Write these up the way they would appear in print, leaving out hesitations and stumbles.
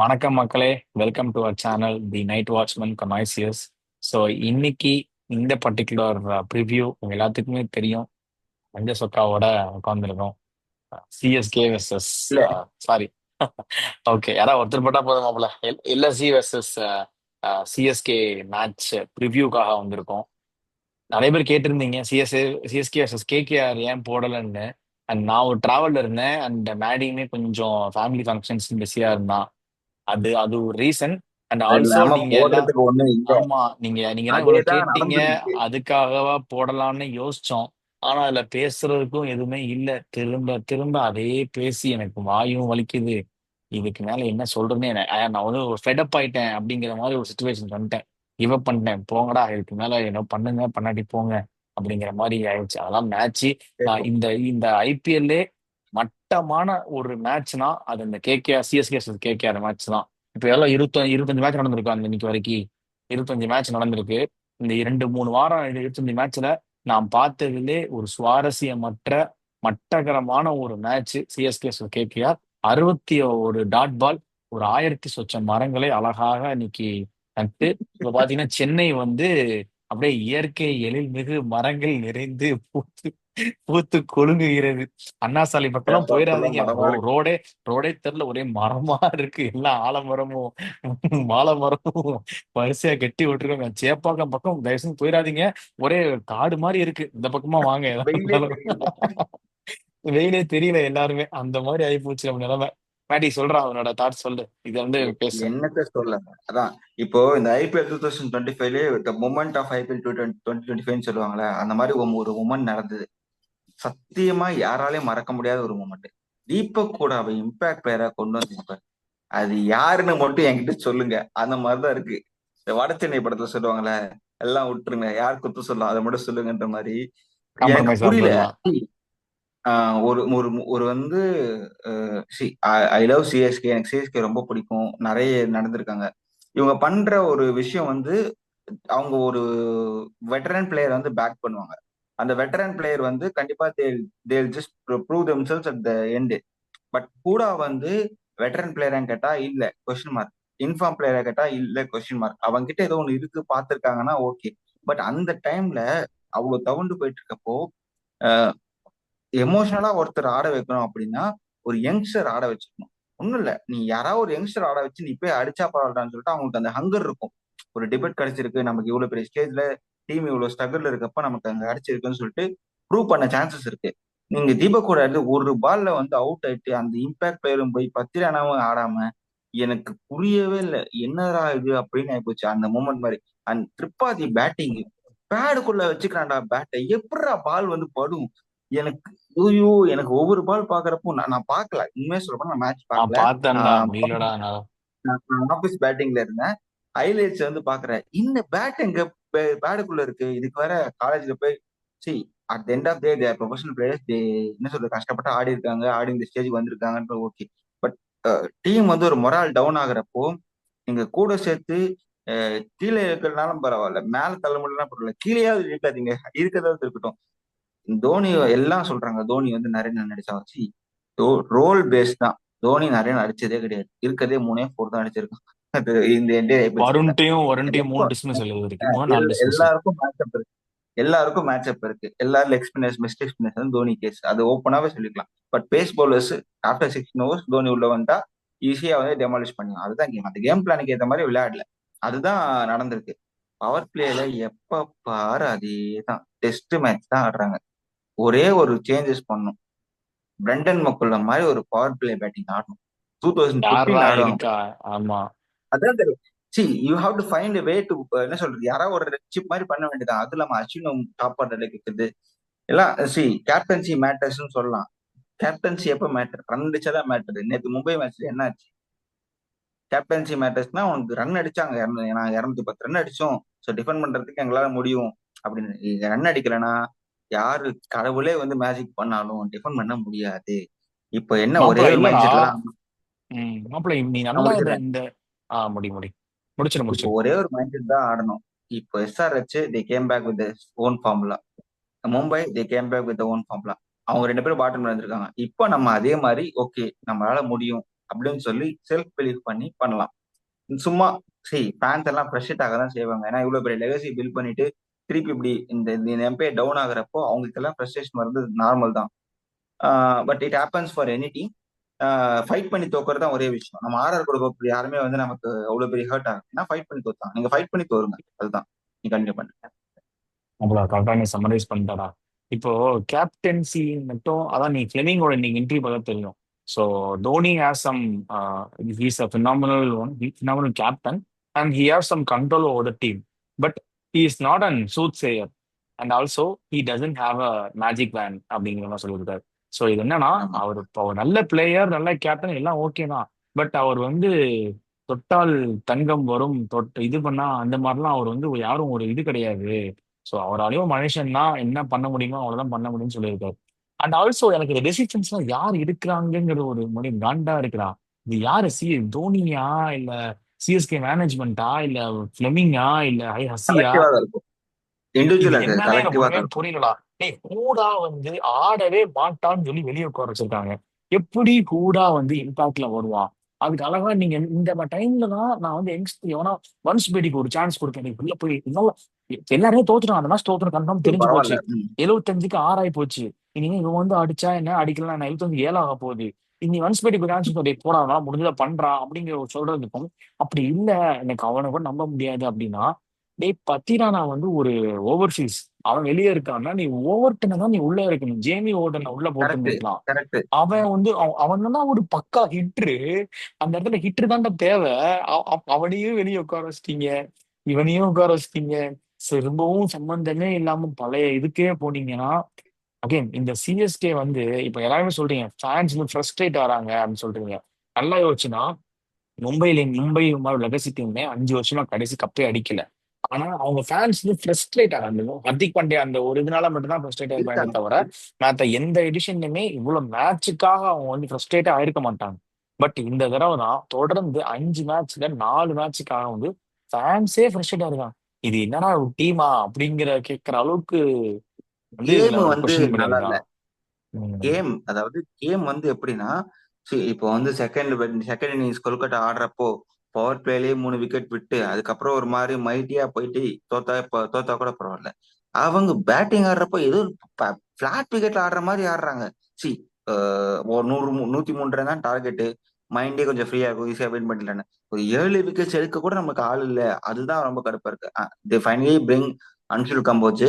வணக்கம் மக்களே. Welcome to our channel the night watchman கமாய்சியஸ். ஸோ இன்னைக்கு இந்த பர்டிகுலர் ப்ரிவ்யூ உங்க எல்லாத்துக்குமே தெரியும். மஞ்ச சொக்காவோட உட்காந்துருக்கோம். சிஎஸ்கே வெர்சஸ் இல்ல. சாரி. ஓகே, யாராவது ஒருத்தர் போட்டா போதுமாப்ல. எல்எஸ்சி வெர்சஸ் சிஎஸ்கே மேட்ச் ப்ரிவ்யூக்காக வந்திருக்கோம். நிறைய பேர் கேட்டிருந்தீங்க சிஎஸ்கே வெர்சஸ் கேகேஆர் ஏன் போடலன்னு. அண்ட் நான் ஒரு டிராவல்ல இருந்தேன். அண்ட் மேடியுமே கொஞ்சம் ஃபேமிலி ஃபங்க்ஷன்ஸ் பிஸியா இருந்தான். அது அது ஒரு ரீசன். அண்ட் அது ஆல்சோ இல்லாம நீங்க எல்லாம், போடுறதுக்கு ஒண்ணும் இல்ல. ஆமா, நீங்க நீங்க எல்லாம் இவ்வளவு அதேதான் கேட்டீங்க. நடந்துருக்கு. அதுக்காகவா போடலாம்னு யோசிச்சோம். ஆனா அதுல பேசுறதுக்கும் எதுவுமே இல்ல. திரும்ப திரும்ப அதே பேசி எனக்கு வாயும் வலிக்குது. இதுக்கு மேல என்ன சொல்றேன்னு நான் வந்து ஒரு ஃபெடப் ஆயிட்டேன் அப்படிங்கிற மாதிரி ஒரு சுச்சுவேஷன் வந்துட்டேன். கிவ் அப் பண்ணிட்டேன். போங்கடா, இதுக்கு மேல என்ன பண்ணுங்க பண்ணாட்டி போங்க அப்படிங்கிற மாதிரி ஆயிடுச்சு. அதெல்லாம் மேட்ச். நான் கேக்கும். இந்த இந்த ஐபிஎல்லே மட்டமான ஒரு மேட்ச்னா அது இந்த கேகேஆர் சிஎஸ்கே கேகேஆர் மேட்ச் தான். இப்ப எல்லாம் 25 மேட்ச் நடந்திருக்கு அந்த இன்னைக்கு வரைக்கும். 25 மேட்ச் நடந்திருக்கு. இந்த 2 3 வாரம் 25 மேட்ச்ல நான் பார்த்ததிலே ஒரு சுவாரஸ்யமற்ற மட்டகரமான ஒரு match CSK KKR. 61 dot ball, ஒரு 1000 சொச்ச மரங்களை அழகாக இன்னைக்கு நட்டு. இப்ப பாத்தீங்கன்னா சென்னை வந்து அப்படியே இயற்கை எழில்மிகு மரங்கள் நிறைந்து பூத்து பூத்து குலுங்குகிறது. அண்ணா சாலை பக்கம்லாம் பேப்பர் ஃபுல்லா போயிடாதீங்க. மரமா இருக்கு. ரோடே ரோடே தெரியல, ஒரே மரமா இருக்கு. எல்லாம் ஆலமரமும் வாழை மரமும் வரிசையா கட்டி விட்டுருக்காங்க. சேப்பாக்கம் பக்கம் தயவு செஞ்சு போயிடாதீங்க. ஒரே காடு மாதிரி இருக்கு. இந்த பக்கமா வாங்க எதா வெயிலே இருந்தாலும். தெரியல. வெயிலே தெரியல எல்லாருமே. அந்த மாதிரி ஆயிப்போச்சு நம்ம நிலைமை. மேடி சொல்றான், அவனோட தாட் சொல்லு. இதை வந்து பேசு. என்னத்த சொல்ல. அதான் இப்போ இந்த IPL 2025 the moment of IPL 2025 சொல்லுவாங்கல்ல, அந்த மாதிரி ஒரு மூமெண்ட் நடந்தது. சத்தியமா யாராலையும் மறக்க முடியாத ஒரு மூமெண்ட். தீபக் கூட அவ இம்பாக்ட் பிளேயரா கொண்டு வந்திருப்பாரு. அது யாருன்னு மட்டும் என்கிட்ட சொல்லுங்க. அந்த மாதிரிதான் இருக்கு. இந்த வட சென்னை படத்துல சொல்லுவாங்கல்ல, எல்லாம் விட்டுருங்க, யார் குத்து சொல்லலாம் அதை மட்டும் சொல்லுங்கன்ற மாதிரி. எனக்கு காம்ப்ரமைஸா புரியல. போயிடலாம். ஒரு ஒரு ஒரு வந்து ஐ லவ் சிஎஸ்கே. எனக்கு சிஎஸ்கே ரொம்ப பிடிக்கும். நிறைய நடந்திருக்காங்க. இவங்க பண்ற ஒரு விஷயம் வந்து, அவங்க ஒரு வெட்டரன் பிளேயர் வந்து பேக் பண்ணுவாங்க. அந்த வெட்டரன் பிளேயர் வந்து கண்டிப்பா தேல் just prove themselves at the end. But கூட வந்து வெட்டரன் பிளேயரான்னு கேட்டா இல்ல, கொஸ்டின் மார்க். இன்ஃபார்ம் பிளேயரா கேட்டா இல்ல, கொஸ்டின் மார்க். அவங்க கிட்ட ஏதோ ஒண்ணு இருக்கு, பார்த்திருக்காங்கன்னா ஓகே. பட் அந்த டைம்ல அவ்வளவு தவுண்டு போயிட்டு இருக்கப்போ எமோஷனலா ஒருத்தர் ஆட வைக்கணும் அப்படின்னா ஒரு யங்ஸ்டர் ஆட வச்சிருக்கணும். ஒண்ணும் இல்ல, நீ யாராவது ஒரு யங்ஸ்டர் ஆட வச்சு நீ போய் அடிச்சா பரவாயில்லன்னு சொல்லிட்டு அவங்களுக்கு அந்த ஹங்கர் இருக்கும். ஒரு டிபேட் கிடைச்சிருக்கு, நமக்கு இவ்வளவு பெரிய ஸ்டேஜ்ல டீம் இவ்வளவு ஸ்ட்ரகிள் இருக்கப்ப நமக்கு அங்க அடிச்சிருக்குன்னு சொல்லிட்டு ப்ரூவ் பண்ண சான்சஸ் இருக்கு. நீங்க தீபக் கூட ஒரு பால்ல வந்து அவுட் ஆயிட்டு அந்த இம்பாக்ட் பிளேயரும் போய் 10 ரனாவும் ஆடாம எனக்கு புரியவே இல்லை. என்னடா இது அப்படின்னு ஆயிப்போச்சு அந்த மூமெண்ட் மாதிரி. அண்ட் திரிபாதி பேட்டிங் பேடுக்குள்ள வச்சுக்கிறான்டா பேட்டை, எப்படிடா பால் வந்து படும். எனக்கு ஐயோ, எனக்கு ஒவ்வொரு பால் பாக்குறப்போ நான் நான் பார்க்கல. உண்மையா சொல்றேன், நான் மேட்ச் நான் பார்க்கல. பார்த்தேன்டா, நான் முடியலடா நான். ஆபீஸ் பேட்டிங்ல இருந்தேன். ஹைலைட்ஸ் வந்து பாக்குறேன். இந்த பேட் எங்க பேடுக்குள்ள இருக்கு. இதுக்கு வேற காலேஜ்ல போய் see at end of day their professional players. என்ன சொல்றது, கஷ்டப்பட்டு ஆடி இருக்காங்க, ஆடி இந்த ஸ்டேஜ் வந்திருக்காங்கன்ற ஓகே. பட் டீம் வந்து ஒரு மொரால் டவுன் ஆகுறப்போ நீங்க கூட சேர்த்து கீழே இருக்கிறதுனாலும் பரவாயில்ல, மேல தள்ள முடியலாம் பரவாயில்ல, கீழேயாவது இருக்காதீங்க, இருக்கிறதாவது இருக்கட்டும். தோனி எல்லாம் சொல்றாங்க தோனி வந்து நிறைய நடிச்சா வச்சு ரோல் பேஸ் தான். தோனி நிறைய நடிச்சதே கிடையாது. இருக்கதே 3 4 தான் அடிச்சிருக்கான். அது இந்த இந்தியா ஐபிஎல் சீசன்ல. வருண்டையும் 3 டிஸ்மிஸ் எழுதிருக்கு. 4 டிஸ்மிஸ். எல்லாருக்கும் மேட்சப் இருக்கு. எல்லாருக்கும் மேட்சப் இருக்கு. எல்லாரும் எக்ஸ்பீரியன்ஸ் பெஸ்ட் எக்ஸ்பீரியன்ஸ் தோனி கேஸ், அது ஓப்பனாவே சொல்லிக்கலாம். But pace bowlers after 16 overs Dhoni உள்ள வந்தா ஈஸியா வந்து டெமாலிஷ் பண்ணலாம். அதுதான் கேம். அந்த கேம் பிளானுக்கு ஏற்ற மாதிரி விளையாடல. அதுதான் நடந்திருக்கு. பவர் பிளேல எப்ப பாரு அதே தான். டெஸ்ட் மேட்ச் தான் ஆடுறாங்க. ஒரே ஒரு சேஞ்சஸ் பண்ணும். பிரண்டன் மக்குள்ள மாதிரி ஒரு பவர் பிளே பேட்டிங் ஆடணும். டூ தௌசண்ட் யாரா பிப்டீன் ஆடுவாங்க. இருக்கா? ஆமா. அதான் தெரியும். C you have to find way to, என்ன சொல்றது, யாராவது ஒரு ரெட் மாதிரி பண்ண வேண்டியதான். அது இல்லாம அஸ்வினும் டாப் ஆர்டர்ல இருக்குது எல்லாம். சி கேப்டன்சி மேட்டர்ஸ்னு சொல்லலாம். கேப்டன்சி எப்ப மேட்டர்? Run அடிச்சாதான் matter. நேற்று மும்பை மேட்ச்ல என்ன ஆச்சு? கேப்டன்சி மேட்டர்ஸ்னா உனக்கு ரன் அடிச்சாங்க, நாங்க 210 ரன் அடிச்சோம், ஸோ டிஃபெண்ட் பண்றதுக்கு எங்களால முடியும் அப்படின்னு. ரன் அடிக்கலைன்னா யாரு கடவுளே வந்து மேஜிக் பண்ணாலும் டிஃபெண்ட் பண்ண முடியாது. இப்போ என்ன, ஒரே மாப்பிள ஒரு இல்லடா. மைண்ட் செட்ல தான். மாப்பிள நீ நான் நல்லா இந்த முடிச்சிடுறேன். இந்த முடி முடிச்சிரு இப்போ முடிச்சிரு. ஒரே ஒரு மைண்ட் செட் தான் ஆடணும். இப்போ SRH they came back with own formula. Mumbai they came back with own formula. அவங்க 2 பேரும் பாட்டம் வந்திருக்காங்க. இப்போ நம்ம அதே மாதிரி ஓகே நம்மளால முடியும் அப்படின்னு சொல்லி செல்ஃப் பிலீவ் பண்ணி பண்ணலாம். சும்மா சரி ஃபேன்ஸ் எல்லாம் ஃப்ரெஷ்ஷட் ஆக தான் செய்வாங்க. ஏன்னா இவ்வளவு பெரிய லெகசி பில்ட் பண்ணிட்டு திருப்பி இப்படி இந்த எம்பையர் டவுன் ஆகுறப்போ அவங்களுக்கு எல்லாம் ஃப்ரஸ்ட்ரேஷன் வருது நார்மல் தான். But it happens for any team. Fight பண்ணி தோக்குறது தான் ஒரே விஷயம். நம்ம ஆர்ஆர் கொடுக்க யாருமே வந்து நமக்கு அவ்வளவு பெரிய ஹர்ட் ஆகுதுன்னா ஃபைட் பண்ணி தோத்தாங்க. நீங்க ஃபைட் பண்ணி தோருங்க, அதுதான். நீ கண்டினியூ பண்ணுங்க. அவ்வளோ கரெக்டாக நீ சம்மரைஸ் பண்ணிட்டடா. இப்போ கேப்டன்சி மட்டும் அதான் நீ ஃபிளெமிங்கோட நீங்க இன்டர்வியூ பார்த்தா தெரியும். So Dhoni has some he's a phenomenal one phenomenal captain and he have some control over the team. But he is not an soothsayer and also he doesn't have a magic wand அப்படிங்கிற மாதிரி சொல்லியிருக்காரு. So இது என்னன்னா ஆமா. அவர் இப்போ ஒரு நல்ல player நல்ல கேப்டன் எல்லாம் ஓகே தான். பட் அவர் வந்து தொட்டால் தங்கம் வரும் தொட்டு இது பண்ணா அந்த மாதிரிலாம் அவர் வந்து யாரும் ஒரு இது கிடையாது. ஸோ அவராலையும் மனுஷன் தான் என்ன பண்ண முடியுமோ அவ்வளவுதான் பண்ண முடியும்னு சொல்லியிருக்காரு. அண்ட் ஆல்சோ எனக்கு இந்த டெசிஷன்ஸ்லாம் யார் எடுக்கிறாங்கிற ஒரு மணி காண்டா இருக்கிறா. இது யாரு தோனியா இல்ல சிஎஸ்கே மேனேஜ்மெண்டா இல்ல ஃபிளெமிங்கா இல்ல ஹசியா? கலெக்டிவா தான் இருக்கும். இது இண்டிவிஜுவலா இருக்காது, என்னன்னே எனக்கு கலெக்டிவா ஒண்ணுமே தான் இருக்கும். புரியலடா. டேய் ஹூடா வந்து ஆடவே மாட்டான்னு சொல்லி வெளியே உட்கார வச்சிருக்காங்க. எப்படி ஹூடா வந்து இம்பாக்ட்ல வருவான்? அதுக்கு அழகா நீங்க இந்த டைம்ல தான் நான் வந்து யங்ஸ்டர் எவனா ஒன்ஸ் பேடிக்கு ஒரு சான்ஸ் கொடுப்பேன். நீ உள்ள போய் இருந்தாலும் எல்லாருமே தோத்துட்டான். அந்த மாதிரி தோத்துடும் கன்ஃபார்ம் தெரிஞ்சு போச்சு. பரவாயில்ல. 75க்கு 6 ஆகி போச்சு. இனிமே இவன் வந்து அடிச்சா என்ன அடிக்கலாம் என்ன 75 7 ஆக போகுது. இனி ஒன்ஸ் பேடிக்கு சான்ஸ் போடா முடிஞ்சதை பண்றான் அப்படிங்கிற ஒரு சொல்றதுக்கும் அப்படி இல்ல எனக்கு அவனை கூட நம்ப முடியாது அப்படின்னா டேய் பத்திரானா வந்து ஒரு ஓவர்சீஸ் அவன் வெளியே இருக்கான்னா நீ ஓவர்டனை தான் நீ உள்ள இருக்கணும். ஜேமி ஓவர்டனை உள்ள கரெக்ட், போட்டுருந்துருக்கலாம். கரெக்ட். அவன் வந்து அவன் தான் ஒரு பக்கா ஹிட்ரு. அந்த இடத்துல ஹிட்ரு தான்டா தேவை. அவனையும் வெளியே உட்கார வச்சிட்டீங்க. இவனையும் உட்கார வச்சிட்டீங்க. திரும்பவும் சம்பந்தமே இல்லாம பழைய இதுக்கே போனீங்கன்னா அகைன் இந்த சிஎஸ்கே வந்து இப்ப எல்லாருமே சொல்றீங்க ஃபேன்ஸ் வந்து ஃப்ரஸ்ட்ரேட் ஆறாங்க அப்படின்னு சொல்றீங்க. நல்லா யோசிச்சுன்னா மும்பை லெகசி டீம்ல 5 வருஷமா கடைசி கப்பே அடிக்கல. ஆனா அவங்க ஃபேன்ஸ் வந்து ஃப்ரஸ்ட்ரேட் ஆகாங்க. ஹர்திக் பாண்டியா அந்த ஒரு இதனால மட்டும் தான் ஃப்ரஸ்ட்ரேட் ஆயிருப்பாங்க இருக்காங்க. தவிர மற்ற எந்த எடிஷன்லயுமே இவ்வளவு மேட்சுக்காக அவங்க வந்து ஃப்ரஸ்ட்ரேட்டா ஆயிருக்க மாட்டாங்க. பட் இந்த தடவை தான் தொடர்ந்து 5 மேட்ச்ல 4 மேட்சுக்காக வந்து ஃபேன்ஸே ஃப்ரஸ்ட்ரேட்டா இருக்காங்க. இது என்னடா ஒரு டீமா அப்படிங்கிற கேட்கிற அளவுக்கு வந்து இதுல கேம் ஒரு வந்து கொஸ்டின் நல்லா இல்ல. பண்ணியிருக்கான். உம் அதாவது கேம் வந்து எப்படின்னா, இப்போ வந்து செகண்ட் இன்னிங்ஸ் கொல்கட்டா ஆடுறப்போ பவர் பிளேலயே 3 விக்கெட் விட்டு அதுக்கப்புறம் ஒரு மாதிரி மைட்டியா போயிட்டு தோத்தா கூட பரவாயில்ல. அவங்க பேட்டிங் ஆடுறப்போ ஏதோ பிளாட் விக்கெட்ல ஆடுற மாதிரி ஆடுறாங்க. சி ஒரு 103 ரன் தான் டார்கெட்டு. மைண்டே கொஞ்சம் ஃப்ரீயா இருக்கும், ஈஸியா வின் பண்ணிடலான்னு. ஒரு 7 விக்கெட்ஸ் எடுக்க கூட நமக்கு ஆள் இல்ல. அதுதான் ரொம்ப கடுப்பா இருக்கு. தி ஃபைனலி பிரிங் அன்ஷுல் கம்போஜ்.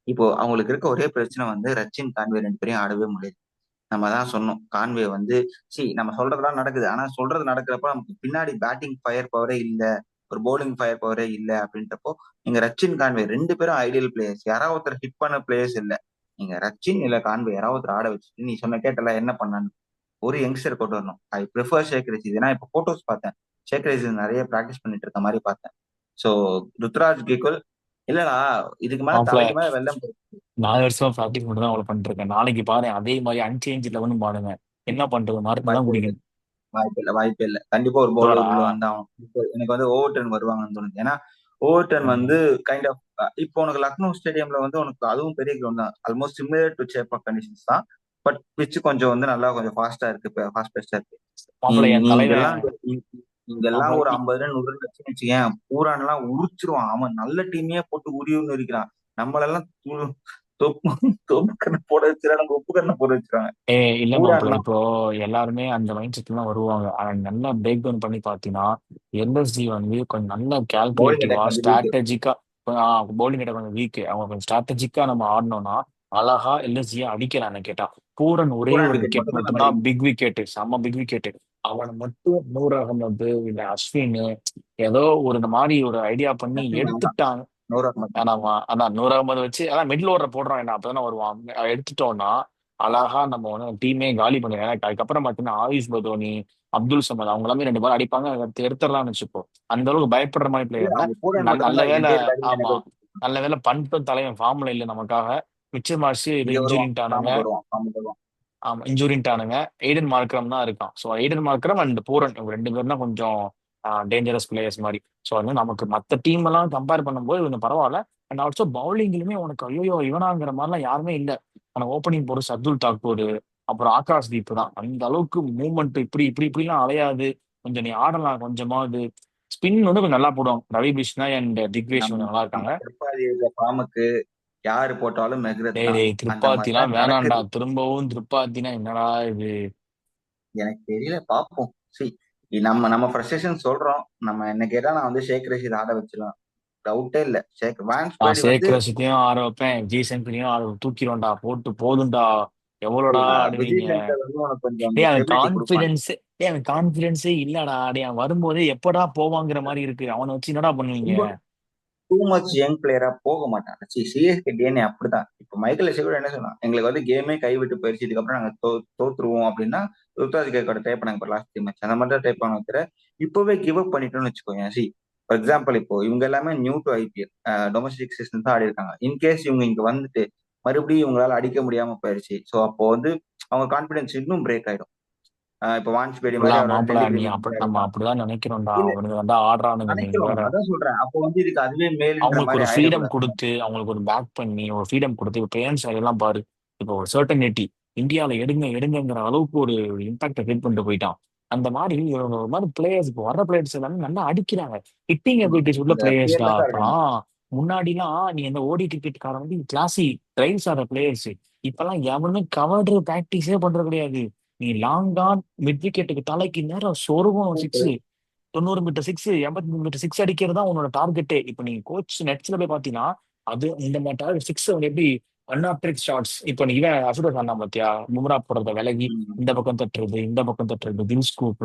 இப்போ அவங்களுக்கு இருக்க ஒரே பிரச்சனை வந்து ரச்சின் கான்வே 2 பேரையும் ஆடவே முடியாது. நம்ம தான் சொன்னோம் கான்வே வந்து நம்ம சொல்றதெல்லாம் நடக்குது. ஆனா சொல்றது நடக்கிறப்ப நமக்கு பின்னாடி பேட்டிங் ஃபயர் பவரே இல்ல, ஒரு பவுலிங் ஃபயர் பவரே இல்ல அப்படின்றப்போ நீங்க ரச்சின் கான்வே 2 பேரும் ஐடியல் பிளேயர்ஸ். யாராவது ஒருத்தர் ஹிட் பண்ண பிளேயர்ஸ் இல்ல. நீங்க ரச்சின் இல்ல கான்வே யாராவது ஒருத்தர் ஆட வச்சுட்டு நீ சொன்ன கேட்டல என்ன பண்ணான்னு ஒரு யங்ஸ்டர் கொண்டு வரணும். ஐ ப்ரிஃபர் ஷேக் ரஷீத். ஏன்னா இப்ப போட்டோஸ் பார்த்தேன், ஷேக் ரஷீத் நிறைய பிராக்டிஸ் பண்ணிட்டு இருக்க மாதிரி பார்த்தேன். சோ ருத்ராஜ் கேக்குல் இல்லடா, இதுக்கு மேல மாப்பிள தலைக்கு மேல வெள்ளம் போயிருக்கு. 4 வருஷமா ப்ராக்டிஸ் மட்டும் தான் அவ்வளவு பண்ணிட்டு இருக்கேன். நாளைக்கு பாரு அதே மாதிரி அன்சேஞ்ச் லெவனும் பாருங்க. என்ன பண்றது மருந்து தான் வாய்ப்பே இல்லை, குடிக்கணும். வாய்ப்பே இல்லை, வாய்ப்பே இல்லை. கண்டிப்பா ஒரு தோடா பவுலர் உள்ள வந்தா எனக்கு வந்து ஓவர் டர்ன் வருவாங்கன்னு தோணுது. ஏன்னா ஓவர் டர்ன் வந்து கைண்ட் ஆஃப் இப்போ உனக்கு லக்னோ ஸ்டேடியம்ல வந்து உனக்கு அதுவும் பெரிய கிரவுண்ட் தான், almost similar to Chepauk conditions தான். பட் பிச் கொஞ்சம் வந்து நல்லா கொஞ்சம் ஃபாஸ்டா இருக்கு, ஃபாஸ்ட் பெஸ்டா இருக்கு. நீ மாப்பிள என் நீ தலைவன் இங்கெல்லாம் இங்கெல்லாம் மாப்பிள ஒரு 50 ரன் 100 ரன் வச்சுன்னு வச்சுக்கேன், பூரான் எல்லாம் உரிச்சிருவான். அவன் நல்ல டீமையே போட்டு உரியுன்னு இருக்கிறான். நம்மளெல்லாம் தொப்பு தொப்பு கண்ணை போட வச்சிருக்காங்க, உப்பு கண்ணை போட வச்சிருக்காங்க ஏ இல்ல மாப்பிள பூரான்லாம். இப்போ எல்லாருமே அந்த மைண்ட் செட்ல தான் வருவாங்க. ஆனா நல்லா பிரேக் டவுன் பண்ணி பாத்தீங்கன்னா எல்எஸ்ஜி வந்து கொஞ்சம் நல்லா பவுலிங் கால்குலேட்டிவா அட்டாக் கொஞ்சம் வீக். ஸ்ட்ராட்டஜிக்கா பவுலிங் கிட்ட கொஞ்சம் வீக். அவங்க கொஞ்சம் ஸ்ட்ராட்டஜிக்கா நம்ம ஆடணும்னா அழகா எல்எஸ்ஜியை அடிக்கலாம். என்ன கேட்டா பூரன் ஒரே பூரான் ஒரு விக்கெட் விக்கெட் மட்டும் தான் நம்ம மட்டும்தான் பிக் விக்கெட், செம்ம பிக் விக்கெட். அவனை மட்டும் நூர் அகமது இல்ல அஸ்வின் ஏதோ ஒரு இந்த மாதிரி ஒரு ஐடியா பண்ணி அடிக்கணும். எடுத்துட்டாங்க. 100 ரன் மட்டும். ஆனாமா அதான் 100 வச்சு அதான் மிடில் ஓவர போடுறான் என்ன அப்பதானே வருவான். எடுத்துட்டோம்னா அழகா நம்ம வந்து டீமே காலி பண்ணிடலாம். எனக்கு அதுக்கப்புறம் பார்த்தீங்கன்னா ஆயுஷ் பதோனி, அப்துல் சமத் அவங்க எல்லாமே 2 பேரும் அடிப்பாங்க. எடுத்துடலாம்னு வச்சுப்போம். அந்த அளவுக்கு பயப்படுற மாதிரி இல்ல பிளேயர்ல அவங்க பூரான் நல்ல மட்டும் நல்ல தான் வேலை. என்டையர் பேட்டிங் ஆமா எனக்கு. நல்ல வேலை பண்ணிட்டும் தலைவன் ஃபார்ம்ல இல்லை நமக்காக. மிச்ச மார்ச் இது இங்க வருவான், இன்ஜுரின்ட்டானுங்க. ஃபார்முக்கு வருவான், ஃபார்முக்கு வருவான். ஆமா இன்ஜூரின்ட்டானுங்க. எய்டன் மார்க்ரம் தான் இருக்கான். So Aiden Markram and Pooran இவங்க 2 பேரும் தான் கொஞ்சம் டேஞ்சரஸ் பிளேயர்ஸ் மாதிரி. ஸோ வந்து நமக்கு மற்ற டீம் எல்லாம் கம்பேர் பண்ணும்போது இவங்க பரவாயில்ல. அண்ட் ஆல்சோ பவுலிங்லுமே உனக்கு ஐயோ இவனாங்கிற மாதிரிலாம் யாருமே இல்லை. ஆனா ஓப்பனிங் போறது சர்துல் தாக்கூர், அப்புறம் ஆகாஷ் தீப் தான். அந்த அளவுக்கு மூவ்மெண்ட் இப்படி இப்படி இப்படிலாம் அலையாது. கொஞ்சம் நீ ஆடலாம் கொஞ்சமாவது. ஸ்பின் வந்து கொஞ்சம் நல்லா போடுவாங்க. ரவி பிஷ்ணா அண்ட் திக்வேஷ் நம்ம கொஞ்சம் நல்லா நம்ம இருக்காங்க. திருப்பாதி இருக்க ஃபார்முக்கு யாரு போட்டாலும் மெஹ்ரத் டேய் தான். டேய் அந்த மாதிரி திருப்பாத்திலாம் தான் வேணாம்டா. நடக்குது. திரும்பவும் திருப்பாத்தினா என்னடா இது? எனக்கு தெரியல, பார்ப்போம். சரி, நம்ம நம்ம ஃப்ரஸ்ட்ரேஷன் சொல்றோம். நம்ம என்ன கேட்டா நான் வந்து ஷேக் ரஷீத் ஆட வச்சிடலாம். டவுட்டே இல்ல. ஷேக் வான்ஸ் நான் பேடி வந்து சேக்ரஸத்தையும் ஆட வைப்பேன். விஜய் சங்கரையும் ஆட தூக்கிடுவேன்டா. போட்டு போதும்டா. எவ்வளோடா ஆடுவீங்க? விஜய் சங்கர் வந்து உனக்கு கொஞ்சம் அந்த டேய் அவன் ஸ்டெபிலிட்டி கொடுப்பான். கான்பிடன்ஸ். டேய் அவன் கான்பிடன்ஸே இல்லடா. டேய் அவன் வரும்போதே எப்படா போவாங்கிற மாதிரி இருக்கு. அவனை வச்சு என்னடா பண்ணுவீங்க? ரொம்ப டூ மச் யங் பிளேயரா போக மாட்டான். சிஎஸ்கே டிஎன்ஏ அப்படிதான். இப்ப மைக்கேல் எசேகூட என்ன சொன்னான், எங்களுக்கு வந்து கேமே கைவிட்டு போயிடுச்சு, இதுக்கப்புறம் நாங்க தோத்துருவோம் அப்படின்னா ருத்ராஜ் கேக்கோட டைப் பண்ணாங்க இப்போ லாஸ்ட் மேட்ச் அந்த மாதிரி தான் டைப் பண்ண வைக்கிற. இப்பவே கிவ் அப் பண்ணிட்டோம்னு வச்சுக்கோங்க. ஃபார் எக்ஸாம்பிள் இப்போ இவங்க எல்லாமே new to IPL domestic season தான் ஆடி இருக்காங்க. இன்கேஸ் இவங்க இங்க வந்துட்டு மறுபடியும் இவங்களால அடிக்க முடியாம போயிடுச்சு, ஸோ அப்போ வந்து அவங்க கான்பிடன்ஸ் இன்னும் பிரேக் ஆயிடும். இப்போ வான்ஸ்பேடி மாதிரி அப்படிலாம் அவரோட மாப்பிள டெலிவரி நீ வந்து அப்படி நம்ம அடிப்பான். அப்படிதான் நினைக்கிறோம்டா. இல்ல, அவனுங்க வந்து ஆடுறானுங்க. நீங்க நினைக்கிறோம், வேற. அதான் சொல்றேன். அப்போ வந்து இதுக்கு அதுவே மேலுன்ற அவங்களுக்கு மாதிரி ஒரு ஃப்ரீடம் ஆயிடக்கூடாது. கொடுத்து, அவங்களுக்கு ஒரு பேக் பண்ணி, ஒரு ஃப்ரீடம் கொடுத்து, இப்போ பிளேயர்ஸ் எல்லாம் பாரு. இப்போ ஒரு சர்டனிட்டி இந்தியாவில எடுங்க எடுங்கிற அளவுக்கு ஒரு இம்பாக்ட கிரியேட் பண்ணிட்டு போயிட்டான். அந்த மாதிரி இவங்க ஒரு மாதிரி பிளேயர்ஸ் இப்போ வர்ற பிளேயர்ஸ் எல்லாமே நல்லா அடிக்கிறாங்க. ஹிட்டிங் அபிலிட்டிஸ் உள்ள அந்த பிளேயர்ஸ்டா பியர்லெஸ்ஸா இருக்காங்க. அப்பெல்லாம். முன்னாடிலாம் நீ அந்த ஓடி கிரிக்கெட்காரன் வந்து கிளாசி ட்ரைவ்ஸ் ஆடுற பிளேயர்ஸ். இப்பெல்லாம் எவனுமே கவர்டு பிராக்டிஸே பண்றது கிடையாது. நீ லாங் ஆன் மிட் விக்கெட்டுக்கு தலைக்கு நேரம் சொருகும் six. 90 metre six, 83 metre six அடிக்கிறது தான் உன்னோட டார்கெட்டே. இப்போ நீங்க கோச் நெட்ஸ்ல போய் பாத்தீங்கன்னா அது இந்த மாதிரி சிக்ஸ் எப்படி அன்ஆப்டெட் ஷாட்ஸ். இப்போ நீ இவன் அசுரத் ஆனா பாத்தியா, பும்ரா போடுறத விலகி ம். இந்த பக்கம் தட்டுறது, இந்த பக்கம் தட்டுறது, தில் ஸ்கூப்,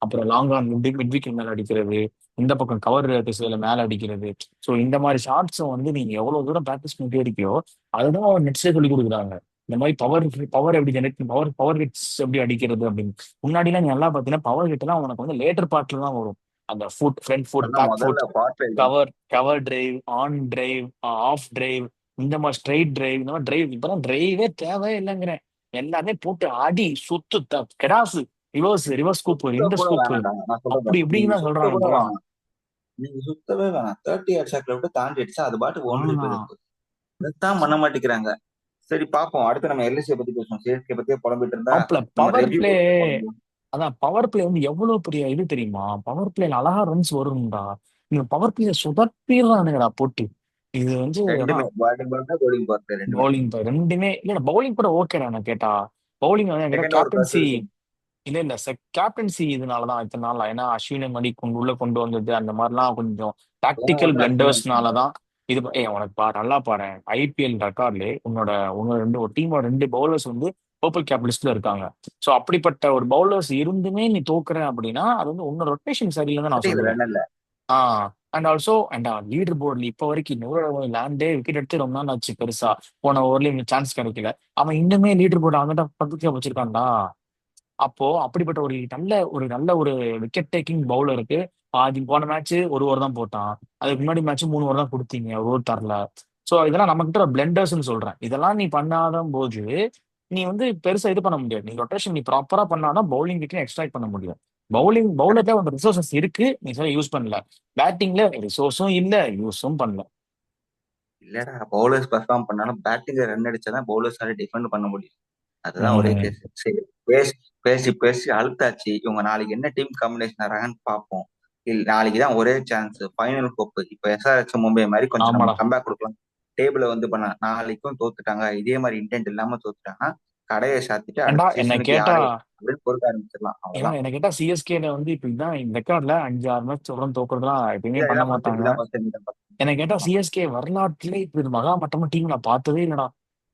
அப்புறம் லாங் ஆன் மிட் விக்கெட் மேல அடிக்கிறது, இந்த பக்கம் கவர் திசையில மேல அடிக்கிறது. ஸோ இந்த மாதிரி ஷாட்ஸை வந்து நீங்க எவ்வளவு தூரம் ப்ராக்டிஸ் பண்ணிட்டே இருக்கியோ அதுதான் நெட்ஸே சொல்லி கொடுக்குறாங்க. இந்த மாதிரி பவர் பவர் எப்படி ஜெனரேட் பவர் பவர் ஹிட்ஸ் எப்படி அடிக்கிறது அப்படின்னு. முன்னாடிலாம் நீ நல்லா பார்த்தீங்கன்னா பவர் ஹிட் எல்லாம் உனக்கு வந்து லேட்டர் பார்ட்ல தான் வரும். அந்த ஃபுட் ஃப்ரண்ட் ஃபுட் இப்பெல்லாம் பேக் ஃபுட் முதல்ல பாட் தான். Cover cover drive on drive off drive இந்த மாதிரி ஸ்ட்ரைட் டிரைவ் இந்த மாதிரி டிரைவ். இப்பதான் டிரைவே தேவையே இல்லைங்கிறேன். எல்லாமே போட்டு அடி சுத்து கெடாசு ரிவர்ஸ் ரிவர்ஸ் ஸ்கூப் சுத்த இந்த கூட ஸ்கூப் வேணாம்டாங்க. நான் அப்படி சொல்றேன், இப்படின்னு நீங்க தான் சுத்த சொல்றாங்க கூட இப்பெல்லாம். வேணாம். நீங்க சுத்தவே வேணாம். 30 யார்ட் சர்க்கிளை விட்டு தாண்டி அடிச்சா அது பாட்டு பவுண்டரி ஆஹ் போயிருக்கு. இதைத்தான் பண்ண மாட்டேங்கிறாங்க. சரி, பார்ப்போம். அடுத்து நம்ம எல்எஸ்சியை பத்தி பேசுவோம். சிஎஸ்கே பத்தியே புலம்பிட்டு இருந்தா மாப்பிள நம்ம பவர் ரெவ்யூ பிளே. பத்தி புலம்புவோம். அதான் பவர் பிளே வந்து எவ்வளவு பெரிய இது தெரியுமா? பவர் பிளேல அழகா ரன்ஸ் வரும்டா. நீங்க பவர் பிளே சொதப்பிடுறானுங்கடா போட்டு. இது வந்து ரெண்டுமே அதான் பேட்டிங் பார்த்தா bowling பார்த்தா ரெண்டுமே. பவுலிங் ரெண்டுமே இல்ல. பவுலிங் கூட ஓகேடா நான் கேட்டா. பவுலிங் வந்து கேட்டா செகண்ட் ஓவர் கேப்டன்சி. பேசுறது இல்ல இல்ல கேப்டன்சி இதனாலதான் இத்தனை நாள். ஏன்னா அஸ்வினை மணி உள்ள கொண்டு வந்தது அந்த மாதிரிலாம் கொஞ்சம் டாக்டிக்கல் ஓவர் அஸ்வின் பிளண்டர்ஸ்னாலதான். இது உனக்கு நல்லா பாரு. ஐபிஎல் ரெக்கார்ட்ல உன்னோட உன்னோட ஒரு டீமோட 2 பவுலர்ஸ் வந்து பர்பிள் கேப் லிஸ்ட்ல இருக்காங்க. சோ அப்படிப்பட்ட ஒரு பவுலர்ஸ் இருந்துமே நீ தோக்குற அப்படின்னா அது வந்து உன்னோட ரொட்டேஷன் சரியில்லைன்னு நான் அடிக்கல சொல்லுவேன். ரன் இல்ல. ஆஹ் அண்ட் ஆல்சோ அண்ட் லீடர் போர்ட்ல இப்ப வரைக்கும் லேண்டே விக்கெட் எடுத்து ரொம்ப நாள் ஆச்சு பெருசா. போன ஓவர்லயும் சான்ஸ் கிடைக்கல. அவன் இன்னுமே லீடர் போர்டு அவன்கிட்ட பக்கத்துல வச்சிருக்கான்டா. அப்போ அப்படிப்பட்ட ஒரு நல்ல ஒரு விக்கெட் டேக்கிங் பவுலருக்கு பாதி போன மேட்ச் ஒரு ஓவர் தான் போட்டான். அதுக்கு முன்னாடி மேட்ச் 3 ஓவர் தான் கொடுத்தீங்க, ஒரு ஓவர் தரல. சோ இதெல்லாம் நம்ம கிட்ட பிளெண்டர்ஸ்னு சொல்றேன். இதெல்லாம் நீ பண்ணாத போது நீ வந்து பெருசா இது பண்ண முடியாது. நீ ரொட்டேஷன் நீ ப்ராப்பரா பண்ணாதான் பவுலிங் வீக்ல எக்ஸ்ட்ராக்ட் பண்ண முடியும். பவுலர்ல உங்க ரிசோர்சஸ் இருக்கு, நீ சரியா யூஸ் பண்ணல. பேட்டிங்ல ரிசோர்ஸும் இல்ல, யூஸும் பண்ணல. இல்லடா, பவுலர்ஸ் பெர்ஃபார்ம் பண்ணாலும் பேட்டிங்ல ரன் அடிச்சாதான் பவுலர்ஸால டிஃபெண்ட் பண்ண முடியும். அதுதான் ஒரே உம் கேஸ். சரி, பேசி பேசி பேசி அழுத்தாச்சு. இவங்க நாளைக்கு என்ன டீம் காம்பினேஷன் ஆறாங்கன்னு பார்ப்போம். இல்ல, நாளைக்கு தான் ஒரே சான்ஸ் ஃபைனல் கோப்பு. இப்ப எஸ்ஆர்எச் மும்பை மாதிரி கொஞ்சம் நம்ம ஆமாடா. கம்பேக் கொடுக்கலாம். டேபிள வந்து பண்ண நாளைக்கும் தோத்துட்டாங்க, இதே மாதிரி இன்டென்ட் இல்லாம தோத்துட்டாங்கன்னா கடையை சாத்திட்டு ஏண்டா அடுத்த என்ன சீசனுக்கு கேட்டா யாரு அப்படின்னு பொறுக்க ஆரம்பிச்சிடலாம். ஏன்னா அவ்வளவுதான். என்ன கேட்டா சிஎஸ்கேல வந்து இப்ப இதான் இந்த ரெக்கார்ட்ல 5 6 மேட்ச் தொடர்ந்து தோக்குறதுலாம் எப்பயுமே பண்ண இதான் ஃபர்ஸ்ட் மாட்டாங்க. இதான் ஃபர்ஸ்ட் இதான் என்ன கேட்டா ஃபர்ஸ்ட். சிஎஸ்கே வரலாற்றிலே இப்ப இது மகா மட்டமா டீம் நான் பார்த்ததே இல்லடா.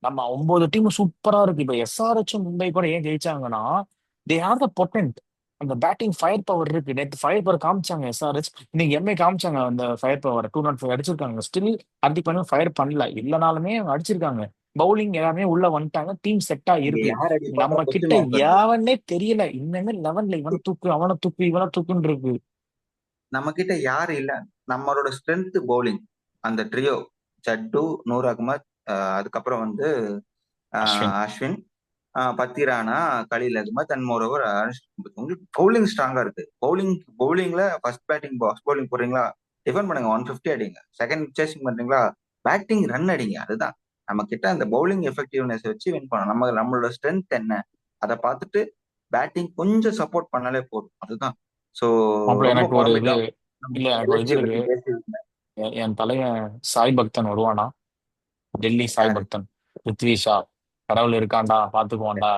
நம்ம 9 டீம் சூப்பரா இருக்கு. இப்ப எஸ்ஆர்எச் மும்பை கூட ஏன் ஜெயிச்சாங்கன்னா தே ஹேவ் த பொட்டன்ட். அந்த பேட்டிங் ஃபயர் பவர் இருக்கு. நேற்று ஃபயர் பவர் காமிச்சாங்க எஸ்ஆர்எச். இன்னைக்கு எம்ஏ காமிச்சாங்க அந்த ஃபயர் பவர் 205 அடிச்சிருக்காங்க. ஸ்டில் ஹர்திக் பாண்டியா ஃபயர் பண்ணல. இல்லனாலுமே அவங்க அடிச்சிருக்காங்க. பவுலிங் எல்லாமே உள்ள வந்துட்டாங்க. டீம் செட்டா இங்க இருக்கு. யார் அடி பார்த்தா நம்ம கிட்ட கொஸ்டின் மார்க் வருது. எவனே தெரியல. இன்னமே லெவன்ல இவனை தூக்கு அவனை தூக்கு இவனை தூக்குன்னு இருக்கு. நம்ம கிட்ட யாரு இல்ல. நம்மளோட ஸ்ட்ரென்த் பவுலிங். அந்த ட்ரியோ ஜட்டு, நூர் அகமத், அதுக்கப்புறம் வந்து அஸ்வின். அஸ்வின், பத்திரானா, கலீல் அகமத் அண்ட் மோரோவர் உங்களுக்கு பவுலிங் ஸ்ட்ராங்கா இருக்கு. பவுலிங்ல ஃபர்ஸ்ட் பவுலிங் போடுறீங்களா, டிஃபெண்ட் பண்ணுங்க, 150 அடிங்க. செகண்ட் சேசிங் பண்றீங்களா, பேட்டிங் ரன் அடிங்க. அதுதான் நம்ம கிட்ட அந்த பவுலிங் எஃபெக்டிவ்னஸ் வச்சு வின் பண்ணணும். நம்மளோட ஸ்ட்ரென்த் என்ன? அதை பார்த்துட்டு பேட்டிங் கொஞ்சம் சப்போர்ட் பண்ணாலே போதும், அதுதான். ஸோ மாப்பிள்ள ரொம்ப எனக்கு ஒரு இது பொலமிக்கா இல்ல, எனக்கு ஒரு இது எல்எஸ்ஜியை இருக்கு. பத்தி பேசியிருந்தேன். என் தலைவன் சாய் பக்தன் வருவானா? டெல்லி சாய் யாரு? பக்தன், பிருத்வி ஷா. கடவுள் இருக்கான்டா, பாத்துக்குவான்டா.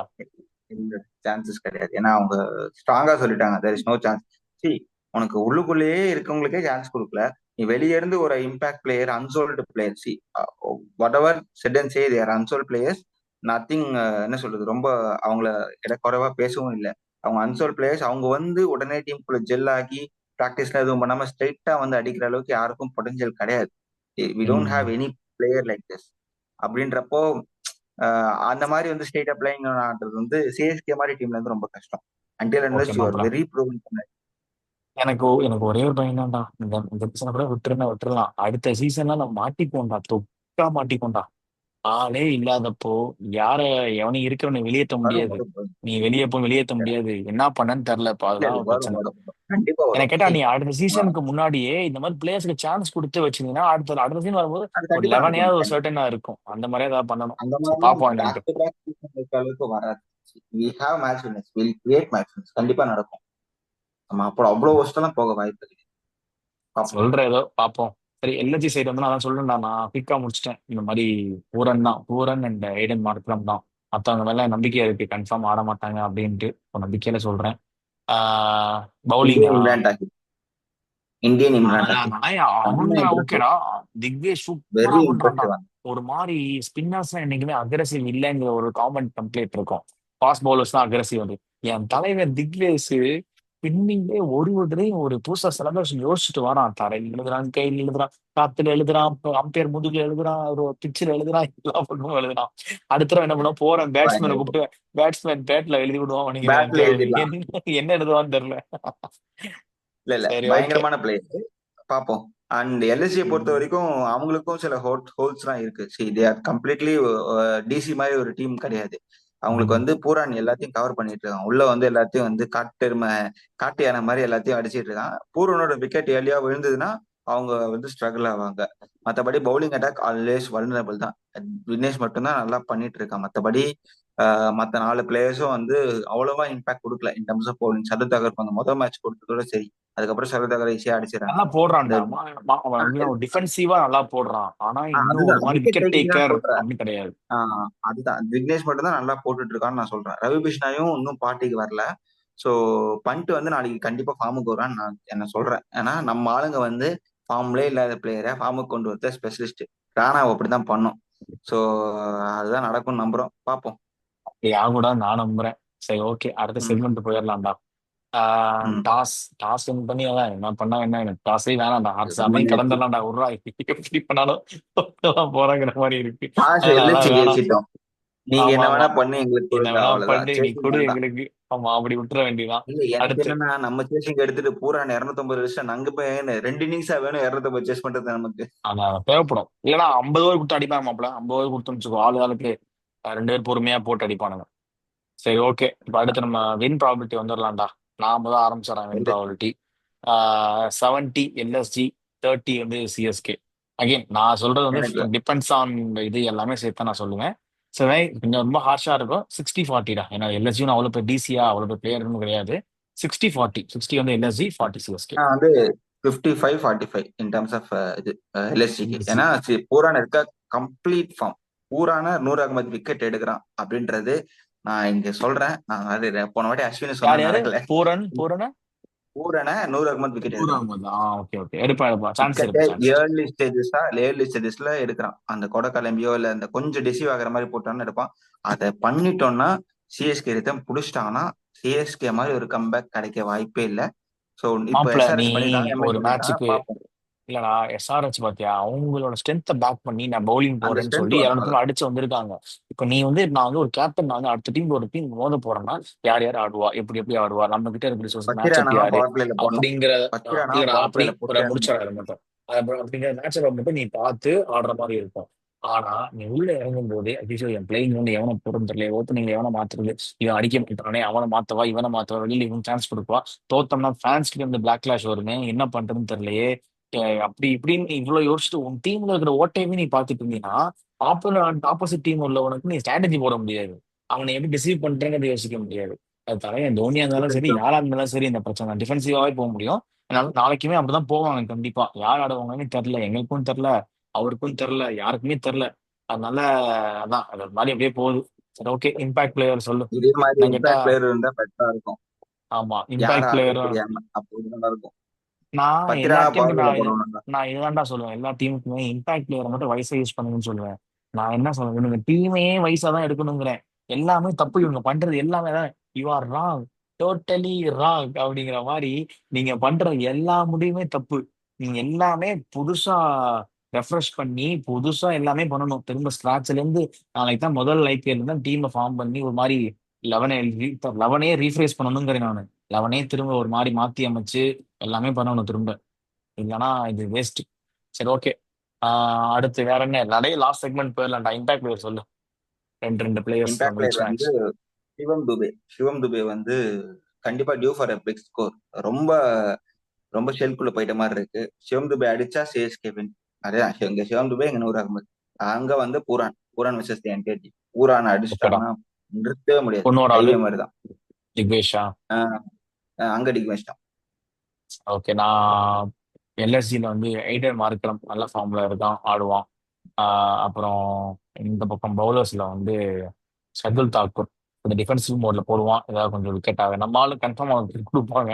இந்த சான்சஸ் கிடையாது. ஏன்னா அவங்க ஸ்ட்ராங்கா சொல்லிட்டாங்க, there is no chance. see உனக்கு உள்ளுக்குள்ளேயே இருக்கவங்களுக்கே சான்ஸ் கொடுக்கல, நீ வெளியே இருந்து ஒரு impact player, unsold player. See whatever set and say their unsold players, nothing. என்ன சொல்றது, ரொம்ப அவங்கள குறைவா பேசவும் இல்லை. அவங்க அன்சோல்டு பிளேயர்ஸ். அவங்க வந்து உடனே டீமுக்குள்ள ஜெல் ஆகி ப்ராக்டிஸ்ல எதுவும் பண்ணாம ஸ்ட்ரைட்டா வந்து அடிக்கிற அளவுக்கு யாருக்கும் பொட்டன்ஷியல் கிடையாது. வி டோன்ட் ஹேவ் ம். Any player like this. அப்படின்றப்போ அந்த மாதிரி வந்து ஸ்டேட் பிளேயிங் ஆடுறது வந்து சிஎஸ்கே மாதிரி டீம்ல இருந்து ரொம்ப கஷ்டம். Until okay unless you are மாப்பிள்ள. Very proven. எனக்கு ஒரே ஒரு பையன் தான்டா. இந்த சீசனை கூட விட்டுறலாம். அடுத்த சீசன்ல நம்ம மாட்டிப்போம்டா, தொக்கா மாட்டிப்போம்டா. ஆளே இல்லாதப்போ யார எவனையும் இருக்கிறவனை வெளியேற்ற வரும் முடியாது. வரும் வரும். நீ வெளியேற்ற முடியாது. என்ன பண்ணன்னு தெரியல. இப்போ இல்ல அதுதான் இல்ல, ஒரு வரும் பிரச்சனை. வரும் வரும். கண்டிப்பா என்ன வரும். கேட்டா See, நீ அடுத்த சீசனுக்கு முன்னாடியே இந்த மாதிரி பிளேயர்ஸ்க்கு சான்ஸ் கொடுத்து வச்சிருந்தீங்கன்னா அடுத்த அடுத்த சீசன் வரும்போது அது ஒரு கண்டிப்பா நடக்கும். 11 ஒரு சர்டனா இருக்கும். அந்த மாதிரியே ஏதாவது பண்ணணும். அந்த ஸோ மாதிரிலாம் பாப்போம் என்னன்ட்டு. பேக் டு பேக் சீசன் இருக்க அளவுக்கு வராது. We have match winners, will create match winners. கண்டிப்பா நடக்கும். நம்ம அப்புறம் அவ்வளவு வருஷம்லாம் போக வாய்ப்பு இருக்கு. பார்ப்போம். சொல்ற ஏதோ பாப்போம். சரி, எல்எஸ்ஜி சைடு வந்து நான் சொல்லணும்டா, நான் குயிக்கா முடிச்சிட்டேன். இந்த மாதிரி பூரன் தான், பூரன் அண்ட் எய்டன் மார்க்ரம் தான். மற்றவங்க மேல நம்பிக்கையா இருக்கு, கன்ஃபார்ம் ஆட மாட்டாங்க அப்படின்ட்டு ஒரு நம்பிக்கையில சொல்றேன். பவுலிங்கா? இந்தியன் இம்ரான் டாக்கி. இந்தியன் இம்ரான் டாக்கி. செம்ம அவன்டா இம்ப்ரெசிவ். ஓகேடா. திக்வேஷ் சூப்பரா வெரி பண்றான்டா. இம்ப்ரெசிவ். ஒரு மாதிரி ஸ்பின்னர்ஸ் என்னைக்குமே அக்ரெசிவ் இல்லைங்கிற ஒரு காமன் டெம்ப்ளேட் இருக்கும். ஃபாஸ்ட் பவுலர்ஸ் தான் அக்ரெசிவ். வந்து என் தலைவர் திக்வேஷ் ஸ்பின்னிங்லேயே ஒரு தடவையும் ஒரு புதுசா செலப்ரேஷன் யோசிச்சுட்டு வரான். தரையில் எழுதுறான், கையில் எழுதுறான், காத்துல எழுதுறான், அம்பையர் முதுகுல எழுதுறான், ஒரு பிச்சில் எழுதுறான், எல்லா பக்கமும் எழுதுறான். அடுத்த தடவை என்ன பண்ண போறேன், பேட்ஸ்மேனை கூப்பிட்டு பேட்ஸ்மேன் பேட்ல எழுதி விடுவான் நினைக்கிறேன். பேட்ல எழுதிடலாம். என்ன எழுதுவான்னு தெரியல. இல்ல இல்ல, சரி, ஓகே. பயங்கரமான பிளேயர். பார்ப்போம். அண்ட் எல்எஸ்சியை பொறுத்த ம். வரைக்கும் அவங்களுக்கும் சில ஹோல்ஸ்லாம் இருக்கு. See they are completely DC மாதிரி ஒரு டீம் கிடையாது. அவங்களுக்கு ம். வந்து பூரா நீ எல்லாத்தையும் கவர் பண்ணிட்டு இருக்கான். உள்ள வந்து எல்லாத்தையும் வந்து காட்டு யானை மாதிரி எல்லாத்தையும் அடிச்சிட்டு இருக்கான். பூரனோட விக்கெட் ஏர்லியா விழுந்ததுன்னா அவங்க வந்து ஸ்ட்ரகிள் ஆவாங்க. மற்றபடி பவுலிங் அட்டாக் ஆல்வேஸ் வல்னரபிள் தான். விக்னேஷ் மட்டும்தான் நல்லா பண்ணிட்டு இருக்கான். மற்றபடி மற்ற 4 பிளேயர்ஸும் வந்து அவ்வளவா இம்பாக்ட் கொடுக்கல in terms of bowling. Shardul Thakur அந்த முதல் மேட்ச் கொடுத்ததோட சரி. அதுக்கப்புறம் சரத் தகர் ஈஸியா அடிச்சிடறாங்க. நல்லா இந்த போடுறான்டா. அவன் எப்படின்னா ஒரு டிஃபென்சிவா நல்லா போடுறான். ஆனா இன்னும் ஒரு அதுதான் மாதிரி விக்கெட் விக்கெட் டேக்கிங் தான் டேக்கர் சொல்றேன். அப்படி கிடையாது. அதுதான் விக்னேஷ் மட்டும் தான் நல்லா போட்டுட்டு இருக்கான்னு நான் சொல்றேன். ரவி பிஷ்னாயும் இன்னும் பார்ட்டிக்கு வரல. ஸோ பண்ட் வந்து நாளைக்கு கண்டிப்பா ஃபார்முக்கு வருவான்னு நான் என்ன சொல்றேன். ஏன்னா நம்ம ஆளுங்க வந்து ஃபார்ம்லே இல்லாத பிளேயரை ஃபார்முக்கு கொண்டு வரத ஸ்பெஷலிஸ்ட். ராணா அப்படிதான் பண்ணும். ஸோ அதுதான் நடக்கும்னு நம்புறோம், பார்ப்போம். யா கூட நான் நம்புறேன். சரி, ஓகே, அடுத்த ம், செக்மெண்ட் போயிடலாம்டா. ம். டாஸ் டாஸ் வின் பண்ணி அதான் என்ன பண்ணா என்ன, எனக்கு டாஸே வேணாம்டா. இது அதையும் பண்ணியாச்சு. கடந்துடலாம்டா. ஒரு ரூபாய் எப்படி பண்ணாலும் தோத்துதான் போறாங்கிற மாதிரி இருக்கு. காசு அதனால எல்லாம் அதெல்லாம் வேணாம். ஜெயிச்சிட்டோம். நீங்க ஆமா, என்ன ஆமா. வேணா பண்ணி எங்களுக்கு என்ன கொடுங்க, வேணா அவ்வளவுதான். பண்ணு, நீ சேசிங் கொடு வேண்டாம். எங்களுக்கு. ஆமா, அப்படி விட்டுற வேண்டியதான். இல்ல எனக்கு அடுத்து என்னன்னா, நம்ம சேசிங் எடுத்துட்டு பூரா 250 வருஷம் அங்க போய் 2 இன்னிங்ஸா வேணும் 250 சேஸ் பண்றது நமக்கு. அதான் தேவைப்படும். இல்லைன்னா 50 ஓவர் கொடுத்து அடிப்பாங்க மாப்பிள. 50 ஓவர் கொடுத்து வச்சுக்கோ, ஆளு ஆளுக்கு 2 பேர் பொறுமையா போட்டு அடிப்பானுங்க. சரி, ஓகே. இப்போ அடுத்து நம்ம வின் ப்ராபபிலிட்டி வந்துடலாம்டா. நாம தான் ஆரம்பிச்சிடறேன் வின் சொல்லு. ப்ராபபிலிட்டி. 70 எல்எஸ்ஜி, 30 வந்து சிஎஸ்கே. அகைன் நான் சொல்றது வந்து எனக்கு டிபெண்ட்ஸ் ஆன் இது எல்லாமே சேர்த்து தான் நான் சொல்லுவேன். சரி, கொஞ்சம் ரொம்ப ஹார்ஷா இருக்கும். 60-40டா. ஏன்னா எல்எஸ்ஜியும் அவ்வளோ பேர் டிசியா அவ்வளோ பேர் பிளேயர்னு கிடையாது. 60-40. 60 வந்து எல்எஸ்ஜி, 40 சிஎஸ்கே. நான் வந்து 55-45 இன் டர்ம்ஸ் ஆஃப் இது எல்எஸ்சிக்கு. எல்எஸ்ஜி. ஏன்னா பூரான் இருக்க கம்ப்ளீட் ஃபார்ம். பூரான 100 அகமது விக்கெட் எடுக்கிறான் அப்படின்றது நான் இங்க சொல்றேன். நான் அது போன வாட்டி அஸ்வினி யார் சொன்ன யாரு? நடக்கல. பூரன் பூரனா? பூரான 100 அகமது விக்கெட் எடுக்கிறான். பூரம். Okay, okay. எடுப்பா சான்ஸ் விக்கெட்டை இருக்கு, சான்ஸ் இருக்கு. ஏர்லி ஸ்டேஜஸ்ல எடுக்கிறான். அந்த கொடை கிளம்பியோ இல்ல அந்த கொஞ்சம் டிசீவ் ஆகுற மாதிரி போட்டான்னு எடுப்பான். அதை பண்ணிட்டோம்னா சிஎஸ்கே ரிதம் புடிச்சிட்டாங்கன்னா சிஎஸ்கே மாதிரி ஒரு கம்பேக் கிடைக்க வாய்ப்பே இல்லை. ஸோ இப்போ மாப்பிள, நீ எஸ்ஆர்எச் பண்ணிருக்காங்க, எம்ஐ ஒரு பண்ணிருக்காங்க, மேட்சுக்கு பார்ப்போம். இல்லடா, எஸ்ஆர்ஹெச் பாத்தியா, அவங்களோட ஸ்ட்ரென்த்தை பேக் பண்ணி நான் பவுலிங் அந்த போறேன்னு ஸ்ட்ரென்த் சொல்லி வரணும். 200 அடிச்சு வந்திருக்காங்க. இப்போ நீ வந்து நான் வந்து ஒரு கேப்டன், நான் வந்து அடுத்த டீம் ஒரு டீம் மோத போறேன்னா யார் யார் ஆடுவா, எப்படி எப்படி ஆடுவா, நம்ம கிட்ட இருக்கிற ரிசோர்ஸ் மேட்ச் பக்கிரானாவை யாரு பவர் பிளேல போடணும். அப்படிங்கிற பக்கிரானாவை இல்லடா, பவர் அப்படி பிளேல ஒரு போட்டே ஆகணும். முடிச்சாரு மட்டும். அப்படிங்கிற மேட்சை மட்டும் நீ பார்த்து ஆடுற மாதிரி இருக்கும். ஆனா நீ உள்ள இறங்கும் போதே ஐயோ என் பிளேயிங் வந்து எவனை போடும் தெரியல, ஓப்பனிங்ல எவனை மாத்துறது, இவன் அடிக்க மாட்டானே, அவனை மாத்தவா இவனை மாத்தவா, வெளியில இவன் சான்ஸ் கொடுப்பா, தோத்தம்னா ஃபேன்ஸ்க்கு இந்த பிளாக் கிளாஷ் வருமே, என்ன பண்றதுன்னு தெரியலையே. அப்படி இப்படின்னு இவ்வளவு யோசிச்சுட்டு உன் டீம்ல இருக்கிற ஓட்டையுமே நீ பாத்துட்டு இருந்தீங்கன்னா ஆப்போசிட் டீம் உள்ளவனுக்கு நீ ஸ்ட்ராட்டஜி போட முடியாது. அவனை எப்படி டிசீவ் பண்றேங்கிறத யோசிக்க முடியாது. அது தலைவன் தோனியா இருந்தாலும் சரி, யாரா இருந்தாலும் சரி, இந்த பிரச்சனை டிஃபென்சிவாவே போக முடியும். அதனால நாளைக்குமே அப்படிதான் போவாங்க கண்டிப்பா. யார் ஆடுவாங்கன்னு தெரியல, எங்களுக்கும் தெரியல, அவருக்கும் தெரியல, யாருக்குமே தெரியல. அதனால அதான் அது மாதிரி அப்படியே போகுது. சரி, ஓகே. இம்பாக்ட் பிளேயர் சொல்லு. இதே மாதிரி நான் கேட்டா இம்பாக்ட் பிளேயர் இருந்தா பெட்டரா இருக்கும். ஆமா, யாரும் இம்பாக்ட் ஆடுறது பிளேயரும். தெரியாம அப்போ நல்லா இருக்கும். நான் பத்திரா எல்லா டீமுக்கும் பவர் போனோம்னா நான் இதுதான்டா சொல்லுவேன். எல்லா டீமுக்குமே இம்பாக்ட் பிளேயரை மட்டும் வயசை யூஸ் பண்ணுங்கன்னு சொல்லுவேன். நான் என்ன சொல்லுவேன், இவங்க டீமே வயசா தான் எடுக்கணுங்கிறேன். எல்லாமே தப்பு, இவங்க பண்றது எல்லாமே தான். You are wrong, totally wrong அப்படிங்கிற மாதிரி. நீங்க பண்ற எல்லா முடிவுமே தப்பு. நீங்க எல்லாமே புதுசா ரெஃப்ரெஷ் பண்ணி புதுசா எல்லாமே பண்ணணும். திரும்ப ஸ்கிராச்ல இருந்து நாளைக்கு தான் முதல் ஐபிஎல் தான் டீமை ஃபார்ம் பண்ணி ஒரு மாதிரி லெவனே லெவனே ரீஃப்ரேஸ் பண்ணணுங்கிறேன் நான். லெவனே திரும்ப ஒரு மாதிரி மாத்தி அமைச்சு எல்லாமே பண்ணணும் திரும்ப. இல்லைன்னா இது வேஸ்ட். சரி, ஓகே. அடுத்து வேற என்ன நிறைய லாஸ்ட் செக்மெண்ட் போயிடலாம்டா. இம்பாக்ட் பிளேயர் சொல்லு. ரெண்டு ரெண்டு players impact from each player வந்து மேட்ச். சிவம் துபே வந்து கண்டிப்பா due for a big score. ரொம்ப ரொம்ப ஷெல்குள்ள போயிட்ட மாதிரி இருக்கு. சிவம் துபே அடிச்சா சிஎஸ்கே வின். அதேதான், இங்க சிவம் துபே இங்க நூறு அகமது. அங்க வந்து பூரான் விசஸ் என்கேஜி. பூரான் ஓகேடா. அடிச்சிட்டாங்கன்னா நிறுத்தவே முடியாது. இன்னொரு ஆளு ஹைவே மாதிரிதான். திக்வேஷா. ஆஹ் அங்க டிக் வச்சிட்டான். ஓகே. நான் எல்எஸ்சியில் வந்து எய்டன் மார்க்ரம் நல்ல ஃபார்ம்ல இருக்கான், ஆடுவான். அப்புறம் இந்த பக்கம் பவுலர்ஸ்ல வந்து ஷர்துல் தாக்கூர் இந்த டிஃபென்சிவ் மோட்ல போடுவான். ஏதாவது கொஞ்சம் விக்கெட் ஆக நம்ம ஆளு கன்ஃபார்ம் அவனுக்கு கொடுப்பாங்க.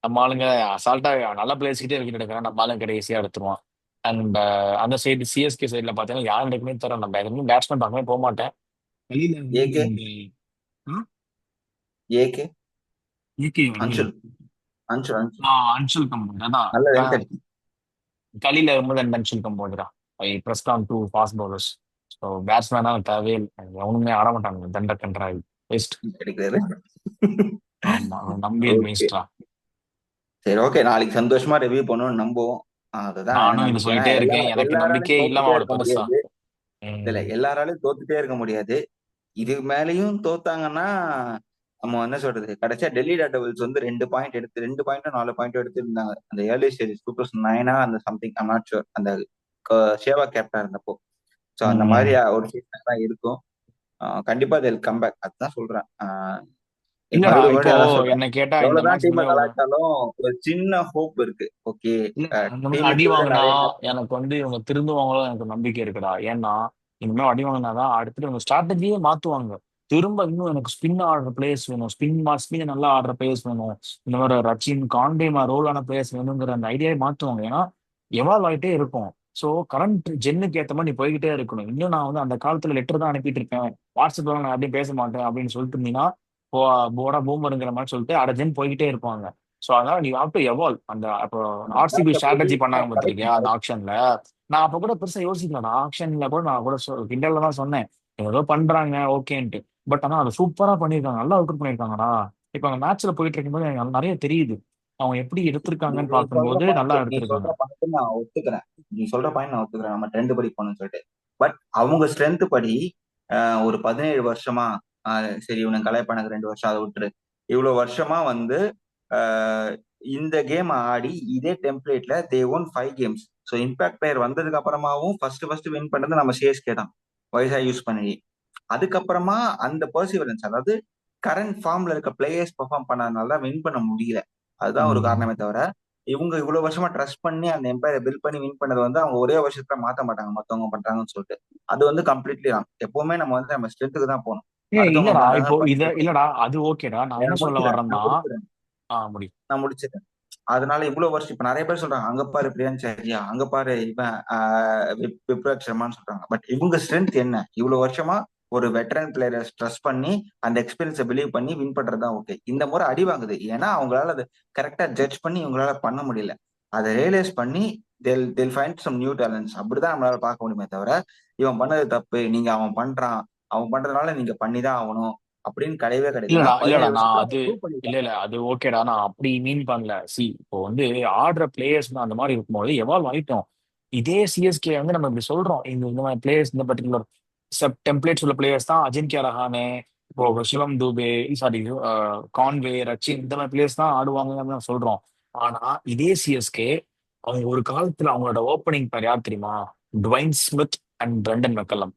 நம்ம ஆளுங்க அசால்ட்டா நல்ல பிளேயர்ஸ் கிட்டே விக்கெட் எடுக்கிறான், நம்ம ஆளுங்க கடைசியா எடுத்துருவான். அண்ட் அந்த சைடு சிஎஸ்கே சைடுல பார்த்தீங்கன்னா யாரும் எடுக்குமே தர, நம்ம எதுவுமே பேட்ஸ்மேன் பார்க்கவே போக மாட்டேன். வெளியில வந்து ஏகே இந்த ஏகே ஏகே வந்து அன்சுல் அன்சுல் அன்சுல் அன்சுல் கம்போஜ் அதான். நல்ல ரன் கிடைக்கும். கலியில வரும்போது அந்த அன்சுல் கம்போஜ்ரா. I pressed on two fast bowlers. So பேட்ஸ்மேனா தேவையே இல்லை. எவனுமே ஆட மாட்டாங்க, தண்ட கன்றாவி வேஸ்ட். கிடைக்கிறாரு. ஆமா, நம்பியல் ஓகே, வேஸ்ட்ரா. சரி, ஓகே. நாளைக்கு சந்தோஷமா ரிவ்யூ பண்ணுவோம்னு நம்புவோம். அதுதான் நானும் இது நம்பிக்கை. ஏன்னா சொல்லிட்டே இருக்கேன், எனக்கு எல்லாராலையும் நம்பிக்கையே இல்லாம தோத்துட்டே அவளை இருக்க பெருசா. முடியாது. இல்ல, ம். எல்லாராலையும் தோத்துட்டே இருக்க முடியாது. இது மேலயும் தோத்தாங்கன்னா நம்ம என்ன சொல்றது, கடைசியா டெல்லி டேர்டெவில்ஸ் வந்து 2 பாயிண்ட் எடுத்து 2 பாயிண்டோ 4 பாயிண்டோ எடுத்து இருந்தாங்க அந்த ஏர்லி சீரிஸ் 2009 அந்த சம்திங் ஐம் நாட் ஷுர். அந்த சேவா கேப்டன் இருந்தப்போ. ஸோ அந்த மாதிரி ம். ஒரு சீசன் தான் இருக்கும். கண்டிப்பா அதில் கம்பேக். அதுதான் சொல்றேன். இல்லடா, இப்போ மறுபடியும் அதான் சொல்றேன். என்ன கேட்டா இந்த எவ்வளவுதான் மேட்ச் டீமை முன்னாடி ஒரு கலாய்ச்சாலும் ஒரு சின்ன ஹோப் இருக்கு. ஓகே, இல்ல இந்த மாதிரி அடி டீமுக்குள்ள வாங்கினா நிறைய எனக்கு வந்து இவங்க திருந்துவாங்களோ எனக்கு நம்பிக்கை இருக்குடா. ஏன்னா இனிமேல் அடி வாங்கினாதான் அடுத்துட்டு இவங்க ஸ்ட்ராட்டஜியே மாத்துவாங்க. திரும்ப இன்னும் எனக்கு ஸ்பின் ஆடுற பிளேயர்ஸ் வேணும், ஸ்பின் நல்லா ஆடுற பிளேயர்ஸ் வேணும், இந்த மாதிரி ரச்சின் காண்டேமா ரோல் ஆன பிளேயர்ஸ் வேணுங்கிற அந்த ஐடியாவே மாத்துவாங்க. ஏன்னா எவால்வ் ஆகிட்டே இருக்கும். ஸோ கரண்ட் ஜென்னுக்கு ஏற்ற மாதிரி நீ போய்கிட்டே இருக்கணும். இன்னும் நான் வந்து அந்த காலத்துல லெட்டர் தான் அனுப்பிட்டு இருக்கேன், வாட்ஸ்அப்ல நான் அப்படியே பேச மாட்டேன் அப்படின்னு சொல்லிட்டு இருந்தீங்கன்னா போடா பூமருங்கிற மாதிரி சொல்லிட்டு அட ஜென் போய்கிட்டே இருப்பாங்க. ஸோ அதனால நீ ஹாவ் டு எவால்வ். அந்த அப்போ ஆர்சிபி ஸ்ட்ராட்டஜி பண்ணாங்க பார்த்திருக்கியா அந்த ஆக்ஷன்ல. நான் அப்ப கூட பெருசா யோசிக்கல. நான் ஆக்ஷன்ல கூட நான் கூட கிண்டல்ல தான் சொன்னேன், ஏதோ பண்றாங்க ஓகேன்ட்டு. பட் ஆனா அதை சூப்பரா பண்ணியிருக்காங்க, நல்லா அவுட் பண்ணியிருக்காங்கடா. இப்ப அந்த மேட்ச்ல போயிட்டு இருக்கும்போது எனக்கு நிறைய தெரியுது அவங்க எப்படி எடுத்திருக்காங்கன்னு பார்க்கும்போது நல்லா நீ எடுத்திருக்காங்க. சொல்ற பாயிண்ட் நான் ஒத்துக்கிறேன். நம்ம ட்ரெண்ட் படி போகணும்னு சொல்லிட்டு. பட் அவங்க ஸ்ட்ரென்த் படி ஒரு 17 வருஷமா, சரி இவனுக்கு கலைப்பானுக்கு 2 வருஷம் அதை விட்டுரு. இவ்வளவு வருஷமா வந்து ஆஹ் இந்த கேம் ஆடி இதே டெம்ப்ளேட்ல they won 5 games. So impact player வந்ததுக்கு அப்புறமாவும் ஃபர்ஸ்ட் வின் பண்ணது நம்ம சிஎஸ்கே தான், வயசா யூஸ் பண்ணி. அதுக்கப்புறமா அந்த பர்சிவரன்ஸ், அதாவது கரண்ட் ஃபார்ம்ல இருக்க பிளேயர்ஸ் பெர்ஃபார்ம் பண்ணதுனால தான் வின் பண்ண முடியல. அதுதான் ஒரு ம். காரணமே தவிர இவங்க இவ்வளவு வருஷமா ட்ரஸ்ட் பண்ணி அந்த எம்பையரை பில்ட் பண்ணி வின் பண்ணது வந்து அவங்க ஒரே வருஷத்துல மாத்த மாட்டாங்க மத்தவங்க பண்றாங்கன்னு சொல்லிட்டு. அது வந்து கம்ப்ளீட்லி ராங். எப்பவுமே நம்ம வந்து நம்ம ஸ்ட்ரென்த்துக்கு தான் போகணும். அடுத்தவங்க இல்லடா, இப்போ பண்றாங்கன்னு பண்ணிட்டு போகணும். இல்லடா அது ஓகேடா. நான் என்ன நான் சொல்ல முடிச்சிடறேன் வர்றேன்னா நான் முடிச்சிடறேன் முடியும். நான் முடிச்சிடறேன். அதனால இவ்வளவு வருஷம் இப்ப நிறைய பேர் சொல்றாங்க, அங்க பாரு பிரியான்சாரியா, அங்க பாரு இவன் விப்ராஜ் சர்மான்னு சொல்றாங்க. பட் இவங்க ஸ்ட்ரென்த் என்ன? இவ்வளவு வருஷமா ஒரு வெட்டரன் பிளேயரை ட்ரஸ்ட் பண்ணி அந்த எக்ஸ்பீரியன்ஸை பிலீவ் பண்ணி வின் பண்றதுதான். ஓகே, இந்த முறை அடி வாங்குது ஏன்னா அவங்களால அதை கரெக்டா ஜட்ஜ் பண்ணி இவங்களால பண்ண முடியல. அதை ரியலைஸ் பண்ணி they'll find some new talents. அப்படிதான் நம்மளால பார்க்க முடியுமே தவிர இவன் பண்ணது தப்பு, நீங்க அவன் பண்றதுனால நீங்க பண்ணிதான் ஆகணும் அப்படின்னு கிடையவே கிடையாது. ஏன்னா இல்லடா 17 வருஷத்துல அவங்க ப்ரூவ் பண்ணிருக்காங்க. இல்ல அது ஓகேடா. நான் அப்படி மீன் பண்ணல. சி இப்போ வந்து ஆடுற பிளேயர்ஸ் அந்த மாதிரி இருக்கும்போது எவால்வ் ஆயிட்டோம். இதே சிஎஸ்கே வந்து நம்ம இப்படி சொல்றோம், இந்த மாதிரி பிளேயர்ஸ் இந்த பர்டிகுலர் டெம்ப்ளேட்ஸ் உள்ள பிளேயர்ஸ் தான் அஜின்கியா ரஹானே, இப்போ சிவம் தூபே, சாரி கான்வே, ரச்சின் இந்த மாதிரி பிளேயர்ஸ் தான் ஆடுவாங்கன்னு தான் சொல்றோம். ஆனா இதே சிஎஸ்கே அவங்க ஒரு காலத்துல அவங்களோட ஓப்பனிங் பேர் யார் தெரியுமா? Dwayne Smith and Brendon McCullum.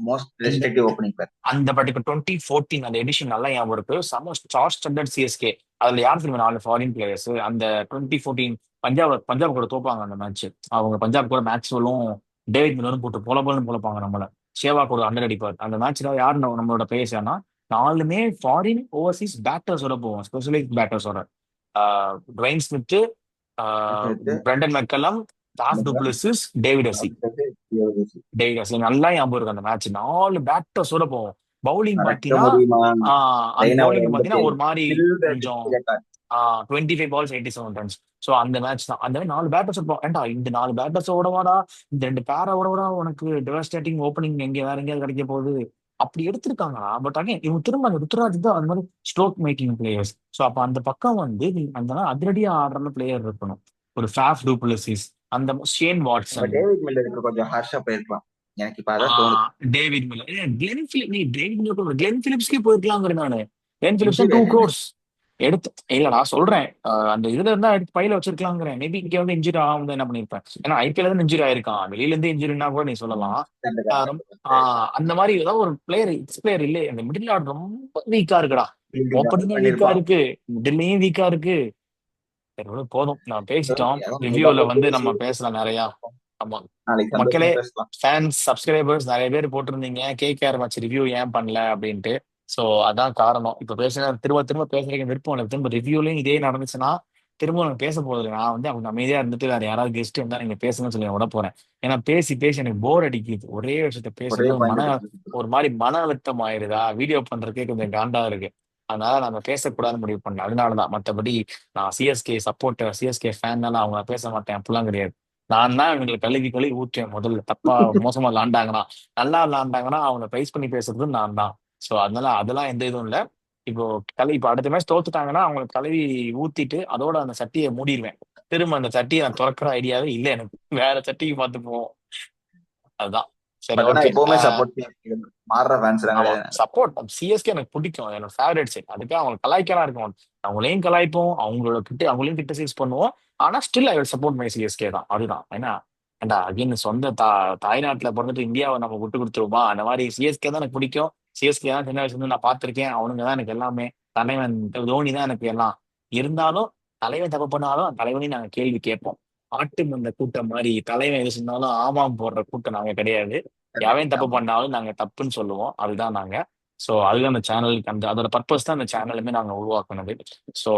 Most அந்த ரெஸ்ட்ரிக்டிவ் ஓப்பனிங் பேர். அந்த பர்டிகுலர் 2014 அந்த எடிஷன் நல்லா ஞாபகம் இருக்கு. செம ஸ்டார் ஸ்டட்டட் சிஎஸ்கே. அதுல யார் தெரியுமா 4 ஃபாரின் பிளேயர்ஸ். அந்த 2014 பஞ்சாப் கூட தோப்பாங்க அந்த மேட்ச். அவங்க பஞ்சாப் கூட மேக்ஸ்வெல்லும் டேவிட் மில்லரும் போட்டு போலன்னு போலப்பாங்க நம்மள. ஷேவாக் ஒரு அண்டர் அடிப்பார் அந்த மேட்ச்ல. யார் நம்மளோட பிளேயர்ஸ்னா நாலுமே ஃபாரின் ஓவர்சீஸ் பேட்டர்ஸோட போவோம், ஸ்பெஷலைஸ் பேட்டர்ஸோட. டுவைன் ஸ்மித், அடுத்து பிரண்டன் மெக்கலம், டாஸ் டுப்ளசிஸ், டேவிட் ஹசி. டேவிட் நல்லா ஞாபகம் இருக்கு அந்த மேட்ச். நாலு பேட்டர்ஸோட போவோம். பவுலிங் மறக்க பாத்தீங்கன்னா முடியுமா? அந்த ரெய்னா ஒரு பவுலிங் பாத்தீங்கன்னா 87 ஒரு மாதிரி சில்வர் கொஞ்சம் district record. 25 balls 87 runs. So அந்த மேட்ச் தான். அந்த மாதிரி நாலு பேட்டர்ஸ் இருப்போம். ஏன்டா இந்த நாலு பேட்டர்ஸோட வாடா, இந்த ரெண்டு பேரோட வாடா, உனக்கு டெவாஸ்டேட்டிங் ஓப்பனிங் எங்க வேற எங்கேயாவது கிடைக்க போகுது. அப்படி எடுத்திருக்காங்களா? பட் அகைன் இவங்க திரும்ப அந்த ருத்ராஜ் தான் அந்த மாதிரி ஸ்ட்ரோக் மேக்கிங் பிளேயர்ஸ். ஸோ அப்ப அந்த பக்கம் வந்து நீ அந்த அதிரடியா ஆடுற பிளேயர் இருக்கணும். ஒரு ஃபேஃப் டூப்ளசிஸ், அந்த ஷேன் நம்ம வாட்சன், டேவிட் மில்லருக்கு கொஞ்சம் ஹார்ஷா போயிருக்கலாம். எனக்கு இப்ப அதான் தோணுது. David Miller, Glenn Phillip. நீ டேவிட் மில்லர் கிளென் பிலிப்ஸ்க்கே போயிருக்கலாங்கிற நானு. கிளென் பிலிப்ஸ் இன்ஜுரி 2 crores எடுத்து. இல்ல நான் சொல்றேன், அந்த இதுல இருந்தா எடுத்து பையில வச்சிருக்கலாங்கிறேன். மேபி இங்க வந்து இன்ஜுரி ஆகும் என்ன பண்ணிருப்பேன். ஏன்னா ஐபிஎல் தான் இன்ஜுரி ஆயிருக்கான். வெளியில இருந்து இன்ஜுரினா கூட நீ சொல்லலாம். அந்த மாதிரி ஏதாவது ஒரு பிளேயர், எக்ஸ் பிளேயர் இல்ல. இந்த மிடில் ஆர்டர் ரொம்ப வீக்கா இருக்குடா. ஓப்பனிங்கும் வீக்கா பண்ணிருப்பான். இருக்கு, மிடில்லையும் வீக்கா இருக்கு. சரி, விடு, போதும் நான் பேசிட்டோம். அதான் ரிவ்யூல நம்ம வந்து பேசி நம்ம பேசலாம் நிறையா. ஆமா. நாளைக்கு மக்களே, சந்தோஷமா பேசலாம். ஃபேன்ஸ் சப்ஸ்கிரைபர்ஸ் நிறைய பேர் போட்டிருந்தீங்க கேகேஆர் மேட்ச் ரிவ்யூ ஏன் பண்ணல அப்படின்ட்டு. ஸோ அதான் காரணம். இப்போ பேசுன திரும்ப திரும்ப பேசுறதுக்கு விருப்பம் இல்லை. திரும்ப ரிவ்யூலையும் இதே நடந்துச்சுன்னா திரும்ப நான் பேச போறது இல்லை. நான் வந்து அவங்க அமைதியா இருந்துட்டு வேற யாராவது கெஸ்ட் இருந்தா நீங்க பேசணும்னு சொல்லி நான் விட போறேன். ஏன்னா பேசி பேசி எனக்கு போர் அடிக்குது. ஒரே விஷயத்த ஒரே பேசுறது பாயிண்ட் பேசுறது. ஒரு மாதிரி மன அழுத்தம் ஆயிருதா. வீடியோ பண்றதுக்கே கொஞ்சம் காண்டா இருக்கு. அதனால நம்ம பேசக்கூடாதுன்னு முடிவு பண்ணேன். அதனாலதான். மற்றபடி நான் சிஎஸ்கே சப்போர்ட்டர், சிஎஸ்கே ஃபேன்னால அவங்க பேச மாட்டேன் அப்படிலாம் கிடையாது. நான் தான் இவங்களுக்கு கழுவி கழுவி ஊற்றுவேன். முதல்ல தப்பா மோசமா விளாண்டாங்கன்னா, நல்லா விளாண்டாங்கன்னா அவங்க பிரைஸ் பண்ணி பேசுறது நான் தான். ஸோ அதனால அதெல்லாம் எந்த இதுவும் இல்லை. இப்போ இப்போ அடுத்த மேட்ச் தோத்துட்டாங்கன்னா அவங்களுக்கு கழுவி ஊத்திட்டு அதோட அந்த சட்டியை மூடிடுவேன். திரும்ப அந்த சட்டியை நான் திறக்கிற ஐடியாவே இல்லை எனக்கு. வேற சட்டிக்கு பார்த்து போவோம். அதுதான். சரி, பட் ஆனா ஓகே. எப்பவுமே சப்போர்ட் மாறுற ஃபேன்ஸ் எல்லாம் ஆமா, கிடையாது. சப்போர்ட் சிஎஸ்கே எனக்கு பிடிக்கும். என்னோட ஃபேவரட் சைட். அதுக்காக அவங்க கலாய்க்கலாம் இருக்கும். அவங்களையும் கலாய்ப்போம், அவங்களையும் கிரிட்டிசைஸ் பண்ணுவோம். ஆனா still I will support my CSK தான். அதுதான். ஏன்னா ஏன்டா அகைன் சொந்த தாய்நாட்டுல பிறந்துட்டு இந்தியாவை நம்ம விட்டு கொடுத்துருவோமா? அந்த மாதிரி சிஎஸ்கே தான் எனக்கு பிடிக்கும். சிஎஸ்கே தான் சின்ன வயசுல இருந்து நான் பார்த்திருக்கேன். அவனுங்க தான் எனக்கு எல்லாமே. தலைவன் தோனி தான் எனக்கு எல்லாம். இருந்தாலும் தலைவன் தப்பு பண்ணாலும் தலைவனையும் நாங்க கேள்வி கேட்போம். ஆட்டு மந்த கூட்டம் மாதிரி தலைவன் எது சொன்னாலும் ஆமாம் போடுற கூட்டம் நாங்க கிடையாது. எவன் தப்பு ஆமா. பண்ணாலும் நாங்க தப்புன்னு சொல்லுவோம். அதுதான் நாங்க. ஸோ அதுதான் அந்த சேனலுக்கு அதோட பர்பஸ் தான் அந்த சேனலுமே நாங்க உருவாக்குனது. ஸோ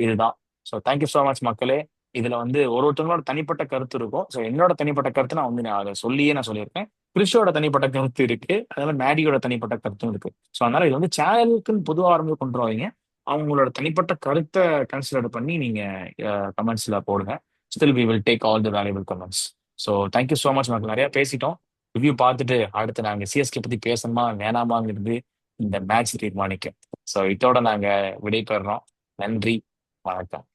இதுதான். ஸோ தேங்க்யூ ஸோ மச் மக்களே. இதுல வந்து ஒருத்தவங்களோட தனிப்பட்ட கருத்து இருக்கும். ஸோ என்னோட தனிப்பட்ட கருத்து நான் அதை நான் சொல்லியிருக்கேன். கிறிஷோட தனிப்பட்ட கருத்து இருக்கு. அதனால மேடியோட தனிப்பட்ட கருத்தும் இருக்கு. ஸோ அதனால இது வந்து சேனலுக்குன்னு பொதுவாக ஆரம்பிச்சு கொண்டு வரீங்க. அவங்களோட தனிப்பட்ட கருத்தை கன்சிடர் பண்ணி நீங்க கமெண்ட்ஸ்ல போடுங்க. Still we will take all the valuable comments. So thank you so much மக்கள். நிறைய பேசிட்டோம். ரிவ்யூ பார்த்துட்டு அடுத்து நாங்க சிஎஸ்கே பத்தி பேசணுமா வேணாமாங்கிறது இந்த மேட்ச் தீர்மானிக்கும். ஸோ இதோட நாங்க விடை பெறுறோம். நன்றி, வணக்கம்.